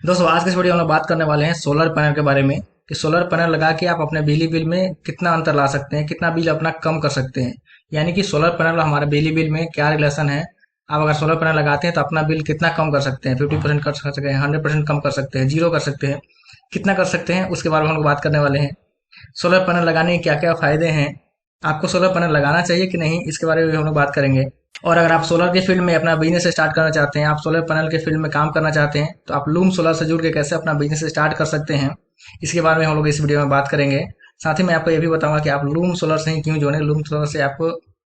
दोस्तों आज के इस वीडियो में हम लोग बात करने वाले हैं सोलर पैनल के बारे में कि सोलर पैनल लगा के आप अपने बिजली बिल में कितना अंतर ला सकते हैं, कितना बिल अपना कम कर सकते हैं। यानी कि सोलर पैनल और हमारे बिजली बिल में क्या रिलेशन है। आप अगर सोलर पैनल लगाते हैं तो अपना बिल कितना कम कर सकते हैं, 50% कर सकते हैं, 100% कम कर सकते हैं, जीरो कर सकते हैं, कितना कर सकते हैं, उसके बारे में हम लोग बात करने वाले हैं। सोलर पैनल लगाने के क्या क्या फायदे हैं, आपको सोलर पैनल लगाना चाहिए कि नहीं, इसके बारे में भी हम लोग बात करेंगे। और अगर आप सोलर के फील्ड में अपना बिजनेस स्टार्ट करना चाहते हैं, आप सोलर पैनल के फील्ड में काम करना चाहते हैं, तो आप लूम सोलर से जुड़ के कैसे अपना बिजनेस स्टार्ट कर सकते हैं, इसके बारे में हम लोग इस वीडियो में बात करेंगे। साथ ही मैं आपको ये भी बताऊंगा कि आप लूम सोलर से ही क्यों जुड़े, लूम सोलर से आपको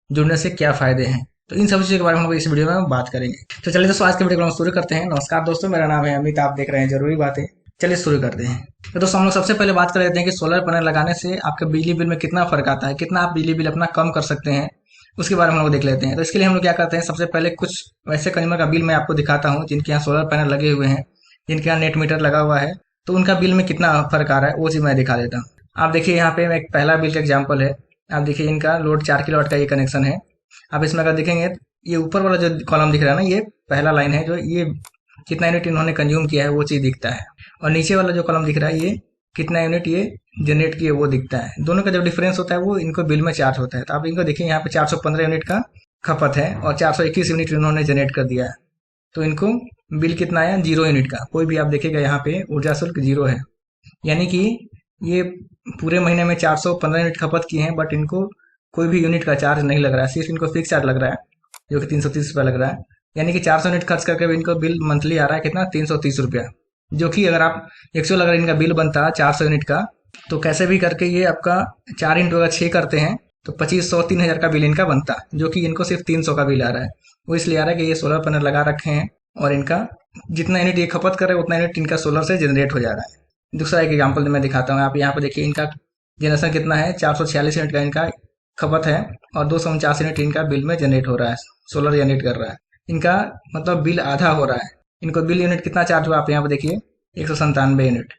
जुड़ने से क्या फायदे हैं। तो इन सब चीज़ों के बारे में हम लोग इस वीडियो में बात करेंगे। तो चलिए दोस्तों, आज के वीडियो को हम शुरू करते हैं। नमस्कार दोस्तों, मेरा नाम है अमित, आप देख रहे हैं जरूरी बातें। चलिए शुरू करते हैं। तो दोस्तों हम लोग सबसे पहले बात कर लेते हैं कि सोलर पैनल लगाने से आपके बिजली बिल में कितना फर्क आता है, कितना आप बिजली बिल अपना कम कर सकते हैं, उसके बारे में हम लोग देख लेते हैं। तो इसके लिए हम लोग क्या करते हैं, सबसे पहले कुछ वैसे कंज्यूमर का बिल मैं आपको दिखाता हूँ जिनके यहाँ सोलर पैनल लगे हुए हैं, जिनके यहाँ नेट मीटर लगा हुआ है, तो उनका बिल में कितना फर्क आ रहा है वो चीज़ मैं दिखा देता हूँ। आप देखिए यहाँ पे एक पहला बिल का एग्जाम्पल है। आप देखिए इनका लोड 4 किलोवाट का ये कनेक्शन है। आप इसमें अगर देखेंगे, ये ऊपर वाला जो कॉलम दिख रहा है ना, ये पहला लाइन है, जो ये कितना यूनिट इन्होंने कंज्यूम किया है वो चीज़ दिखता है। और नीचे वाला जो कॉलम दिख रहा है, ये कितना यूनिट ये जनरेट किए वो दिखता है। दोनों का जो डिफरेंस होता है वो इनको बिल में चार्ज होता है। तो आप इनको देखिए, यहाँ पे 415 यूनिट का खपत है और 421 यूनिट इन्होंने जनरेट कर दिया है। तो इनको बिल कितना आया, 0 यूनिट का। कोई भी आप देखेगा यहाँ पे ऊर्जा शुल्क 0 है। यानी कि ये पूरे महीने में 415 यूनिट खपत किए हैं, बट इनको कोई भी यूनिट का चार्ज नहीं लग रहा है, सिर्फ इनको फिक्स चार्ज लग रहा है जो कि 330 रुपया लग रहा है। यानी कि 400 यूनिट खर्च करके भी इनको बिल मंथली आ रहा है कितना, 330 रुपया। जो कि अगर आप एक्चुअल अगर इनका बिल बनता है 400 यूनिट का, तो कैसे भी करके ये आपका 4 इंटू अगर 6 करते हैं तो 2500 3000 का बिल इनका बनता, जो कि इनको सिर्फ 300 का बिल आ रहा है। वो इसलिए आ रहा है कि ये सोलर पैनल लगा रखे हैं और इनका जितना यूनिट ये खपत कर रहे हैं उतना यूनिट इनका सोलर से जनरेट हो जा रहा है। दूसरा एक एग्जाम्पल मैं दिखाता हूँ। आप यहाँ पे देखिए, इनका जनरेशन कितना है, 446 यूनिट का इनका खपत है और 249 यूनिट इनका बिल में जनरेट हो रहा है, सोलर जनरेट कर रहा है। इनका मतलब बिल आधा हो रहा है। इनको बिल यूनिट कितना चार्ज हुआ, आप यहाँ पे देखिए 197 यूनिट।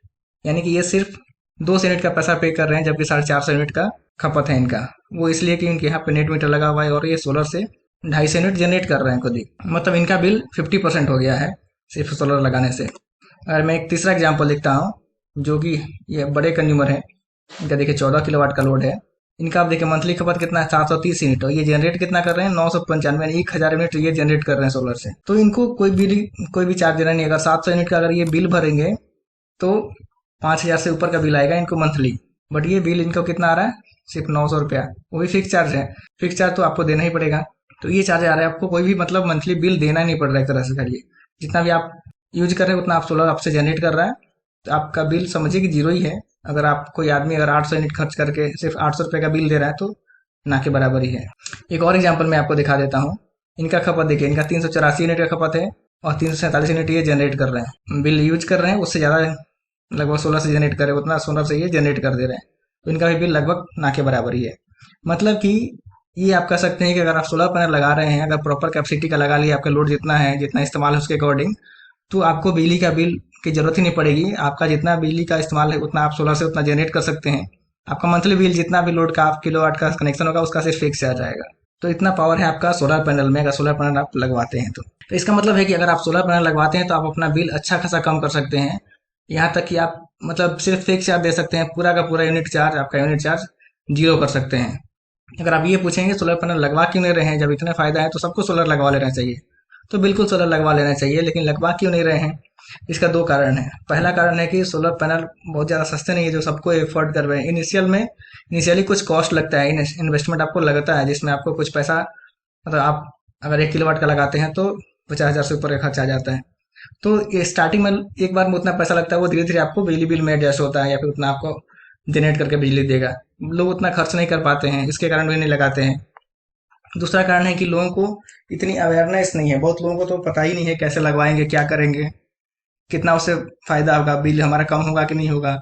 यानी कि ये सिर्फ 200 यूनिट का पैसा पे कर रहे हैं, जबकि 450 यूनिट का खपत है इनका। वो इसलिए कि इनके यहाँ पे नेट मीटर लगा हुआ है और ये सोलर से 250 यूनिट जनरेट कर रहे हैं खुद ही। मतलब इनका बिल 50% हो गया है सिर्फ सोलर लगाने से। अगर मैं एक तीसरा एग्जाम्पल देखता हूँ, जो कि ये बड़े कंज्यूमर है, इनका देखिए 14 किलोवाट का लोड है। इनका आप देखिए मंथली खपत कितना है, 730 यूनिट, और ये जनरेट कितना कर रहे हैं, 995, यानी 1000 यूनिट ये जनरेट कर रहे हैं सोलर से। तो इनको कोई भी चार्ज देना नहीं। अगर 700 यूनिट का अगर ये बिल भरेंगे तो 5000 से ऊपर का बिल आएगा इनको मंथली। बट ये बिल इनको कितना आ रहा है, सिर्फ 900 रुपया। वो भी फिक्स चार्ज है। फिक्स चार्ज तो आपको देना ही पड़ेगा। तो ये चार्ज आ रहा है आपको, कोई भी मतलब मंथली बिल देना नहीं पड़ रहा है एक तरह से। करिए जितना भी आप यूज कर रहे हैं उतना आप सोलर आपसे जनरेट कर रहा है, तो आपका बिल समझिए कि 0 ही है। अगर आप कोई आदमी अगर 800 यूनिट खर्च करके सिर्फ 800 रुपये का बिल दे रहा है तो ना के बराबर ही है। एक और एग्जांपल मैं आपको दिखा देता हूँ। इनका खपत देखिए, इनका 384 यूनिट का खपत है और 347 यूनिट ये जनरेट कर रहे हैं, बिल यूज कर रहे हैं उससे ज़्यादा, लगभग 16 से जनरेट करे उतना सोलर से ये जनरेट कर दे रहे हैं। तो इनका भी बिल लगभग ना के बराबर ही है। मतलब कि ये आप कह सकते हैं कि अगर आप सोलर पैनल लगा रहे हैं, अगर प्रॉपर कैपेसिटी का लगा लिया, आपका लोड जितना है, जितना इस्तेमाल है उसके अकॉर्डिंग, तो आपको बिजली का बिल की जरूरत ही नहीं पड़ेगी। आपका जितना बिजली का इस्तेमाल है उतना आप सोलर से उतना जनरेट कर सकते हैं। आपका मंथली बिल जितना भी लोड का आप किलोवाट का कनेक्शन होगा उसका सिर्फ फिक्स आ जाएगा। तो इतना पावर है आपका सोलर पैनल में, अगर सोलर पैनल आप लगवाते हैं तो इसका मतलब है कि अगर आप सोलर पैनल लगवाते हैं तो आप अपना बिल अच्छा खासा कम कर सकते हैं। यहाँ तक कि आप मतलब सिर्फ फिक्स चार्ज दे सकते हैं, पूरा का पूरा यूनिट चार्ज, आपका यूनिट चार्ज 0 कर सकते हैं। अगर आप ये पूछेंगे सोलर पैनल लगवा क्यों नहीं रहे हैं, जब इतने फायदा है तो सबको सोलर लगवा लेना चाहिए। तो बिल्कुल सोलर लगवा लेना चाहिए, लेकिन लगवा क्यों नहीं रहे हैं, इसका दो कारण है। पहला कारण है कि सोलर पैनल बहुत ज़्यादा सस्ते नहीं है जो सबको एफोर्ड कर रहे हैं। इनिशियली कुछ कॉस्ट लगता है, इन्वेस्टमेंट आपको लगता है, जिसमें आपको कुछ पैसा, मतलब आप अगर 1 किलोवाट का लगाते हैं तो 50,000 से ऊपर का खर्च आ जाता है। तो ये स्टार्टिंग में एक बार में उतना पैसा लगता है, वो धीरे धीरे आपको बिजली बिल में एडजस्ट होता है या फिर उतना आपको जनरेट करके बिजली देगा। लोग उतना खर्च नहीं कर पाते हैं, इसके कारण भी नहीं लगाते हैं। दूसरा कारण है कि लोगों को इतनी अवेयरनेस नहीं है। बहुत लोगों को तो पता ही नहीं है कैसे लगवाएंगे, क्या करेंगे, कितना उससे फायदा होगा, बिल हमारा कम होगा कि नहीं होगा,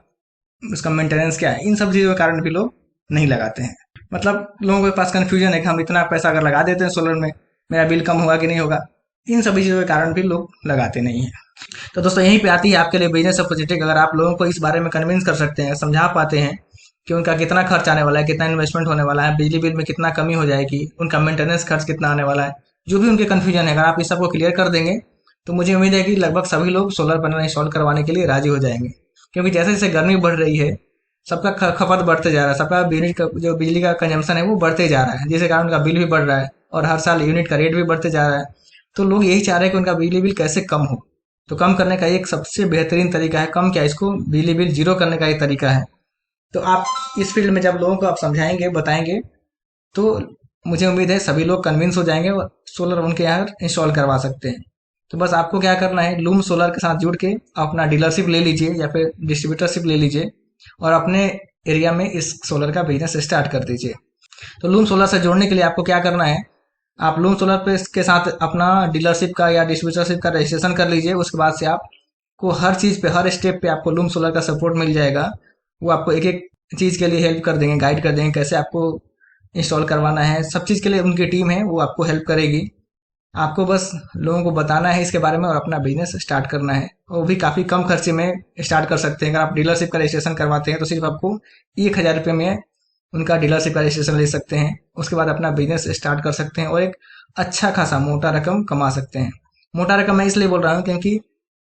उसका मेंटेनेंस क्या है। इन सब चीज़ों के कारण भी लोग नहीं लगाते हैं। मतलब लोगों के पास कंफ्यूजन है कि हम इतना पैसा अगर लगा देते हैं सोलर में, मेरा बिल कम होगा कि नहीं होगा। इन सभी चीज़ों के कारण भी लोग लगाते नहीं हैं। तो दोस्तों यहीं पे आती है आपके लिए बिजनेस अपॉर्चुनिटी। अगर आप लोगों को इस बारे में कन्विंस कर सकते हैं, समझा पाते हैं कि उनका कितना खर्च आने वाला है, कितना इन्वेस्टमेंट होने वाला है, बिजली बिल में कितना कमी हो जाएगी, उनका मेंटेनेंस खर्च कितना आने वाला है, जो भी उनके कन्फ्यूजन है, अगर आप इस सबको क्लियर कर देंगे तो मुझे उम्मीद है कि लगभग सभी लोग सोलर पैनल इंस्टॉल करवाने के लिए राजी हो जाएंगे, क्योंकि जैसे जैसे गर्मी बढ़ रही है सबका खपत बढ़ते जा रहा है, सबका यूनिट का जो बिजली का कंजम्पशन है वो बढ़ते जा रहा है, जिसके कारण उनका बिल भी बढ़ रहा है और हर साल यूनिट का रेट भी बढ़ते जा रहा है। तो लोग यही चाह रहे हैं कि उनका बिजली बिल कैसे कम हो। तो कम करने का एक सबसे बेहतरीन तरीका है, कम क्या, इसको बिजली बिल जीरो करने का एक तरीका है। तो आप इस फील्ड में जब लोगों को आप समझाएंगे, बताएंगे, तो मुझे उम्मीद है सभी लोग कन्विंस हो जाएंगे और सोलर उनके यहाँ इंस्टॉल करवा सकते हैं। तो बस आपको क्या करना है, लूम सोलर के साथ जुड़ के अपना डीलरशिप ले लीजिए या फिर डिस्ट्रीब्यूटरशिप ले लीजिए और अपने एरिया में इस सोलर का बिजनेस स्टार्ट कर दीजिए। तो लूम सोलर से जोड़ने के लिए आपको क्या करना है, आप लूम सोलर पे के साथ अपना डीलरशिप का या डिस्ट्रीब्यूटरशिप का रजिस्ट्रेशन कर लीजिए। उसके बाद से आपको हर चीज़ पे, हर स्टेप पे आपको लूम सोलर का सपोर्ट मिल जाएगा। वो आपको एक एक चीज़ के लिए हेल्प कर देंगे, गाइड कर देंगे कैसे आपको इंस्टॉल करवाना है। सब चीज़ के लिए उनकी टीम है, वो आपको हेल्प करेगी। आपको बस लोगों को बताना है इसके बारे में और अपना बिजनेस स्टार्ट करना है। वो भी काफ़ी कम खर्चे में स्टार्ट कर सकते हैं। अगर आप डीलरशिप का रजिस्ट्रेशन करवाते हैं तो सिर्फ आपको 1,000 रुपये में उनका डीलरशिप का रजिस्ट्रेशन ले सकते हैं। उसके बाद अपना बिजनेस स्टार्ट कर सकते हैं और एक अच्छा खासा मोटा रकम कमा सकते हैं। मोटा रकम मैं इसलिए बोल रहा हूँ क्योंकि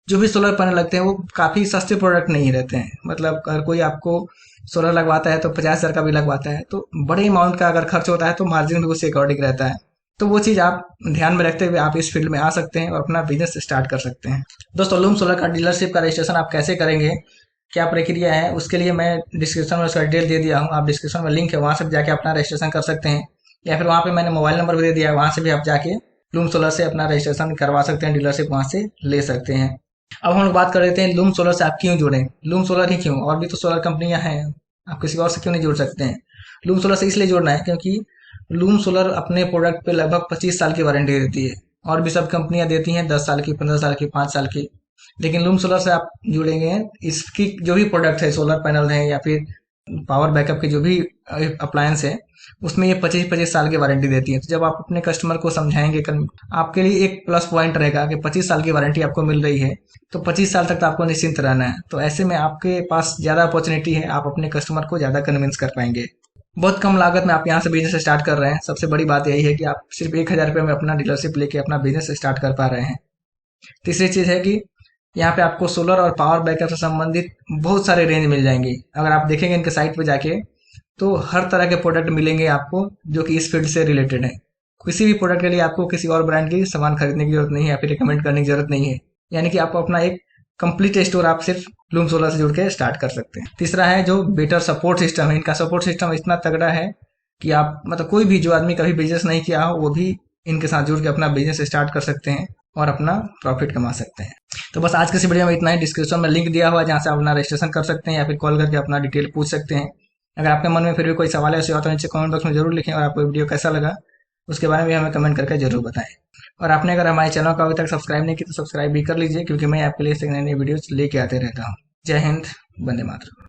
जो भी सोलर पैनल लगते हैं वो काफ़ी सस्ते प्रोडक्ट नहीं रहते हैं। मतलब अगर कोई आपको सोलर लगवाता है तो 50,000 का भी लगवाता है, तो बड़े अमाउंट का अगर खर्च होता है तो मार्जिन भी उसी अकॉर्डिंग रहता है। तो वो चीज़ आप ध्यान में रखते हुए आप इस फील्ड में आ सकते हैं और अपना बिजनेस स्टार्ट कर सकते हैं। दोस्तों, लूम सोलर का डीलरशिप का रजिस्ट्रेशन आप कैसे करेंगे, क्या प्रक्रिया है, उसके लिए मैं डिस्क्रिप्शन में उसका डिटेल दे दिया हूँ। आप डिस्क्रिप्शन में लिंक है, वहाँ से जाके अपना रजिस्ट्रेशन कर सकते हैं, या फिर वहाँ पे मैंने मोबाइल नंबर भी दे दिया है, वहाँ से भी आप जाके लूम सोलर से अपना रजिस्ट्रेशन करवा सकते हैं, डीलरशिप वहाँ से ले सकते हैं। अब हम लोग बात कर लेते हैं लूम सोलर से आप क्यों जुड़ें। लूम सोलर ही क्यों, और भी तो सोलर कंपनियां हैं, आप किसी और से क्यों नहीं जुड़ सकते हैं। लूम सोलर से इसलिए जुड़ना है क्योंकि लूम सोलर अपने प्रोडक्ट पे लगभग 25 साल की वारंटी देती है, और भी सब कंपनियां देती हैं 10 साल की, 15 साल की, 5 साल की। लेकिन लूम सोलर से आप जुड़ेंगे, इसकी जो भी प्रोडक्ट है, सोलर पैनल है या फिर पावर बैकअप के जो भी अप्लायंस है, उसमें ये 25-25 साल की वारंटी देती है। तो जब आप अपने कस्टमर को समझाएंगे, आपके लिए एक प्लस पॉइंट रहेगा कि 25 साल की वारंटी आपको मिल रही है, तो 25 साल तक तो आपको निश्चिंत रहना है। तो ऐसे में आपके पास ज़्यादा अपॉर्चुनिटी है, आप अपने कस्टमर को ज़्यादा कन्विंस कर पाएंगे। बहुत कम लागत में आप यहाँ से बिजनेस स्टार्ट कर रहे हैं। सबसे बड़ी बात यही है कि आप सिर्फ 1,000 रुपये में अपना डीलरशिप लेके अपना बिजनेस स्टार्ट कर पा रहे हैं। तीसरी चीज़ है कि यहाँ पे आपको सोलर और पावर बैकअप से संबंधित बहुत सारे रेंज मिल जाएंगे। अगर आप देखेंगे इनके साइट पे जाके, तो हर तरह के प्रोडक्ट मिलेंगे आपको जो कि इस फील्ड से रिलेटेड है। किसी भी प्रोडक्ट के लिए आपको किसी और ब्रांड की सामान खरीदने की जरूरत नहीं है या फिर रिकमेंड करने की जरूरत नहीं है। यानी कि आपको अपना एक कंप्लीट स्टोर आप सिर्फ लूम सोलर से जुड़ के स्टार्ट कर सकते हैं। तीसरा है जो बेटर सपोर्ट सिस्टम है। इनका सपोर्ट सिस्टम इतना तगड़ा है कि आप, मतलब कोई भी जो आदमी कभी बिजनेस नहीं किया हो वो भी इनके साथ जुड़ के अपना बिजनेस स्टार्ट कर सकते हैं और अपना प्रॉफिट कमा सकते हैं। तो बस आज की इस वीडियो में इतना ही। डिस्क्रिप्शन में लिंक दिया हुआ है जहाँ से आप अपना रजिस्ट्रेशन कर सकते हैं या फिर कॉल करके अपना डिटेल पूछ सकते हैं। अगर आपके मन में फिर भी कोई सवाल है उसे तो नीचे कमेंट बॉक्स में जरूर लिखें, और आपको वीडियो कैसा लगा उसके बारे में भी हमें कमेंट करके जरूर बताएं। और आपने अगर हमारे चैनल को अभी तक सब्सक्राइब नहीं किया तो सब्सक्राइब भी कर लीजिए, क्योंकि मैं आपके लिए नई नई वीडियोस लेके आते रहता हूँ। जय हिंद, वंदे मातरम।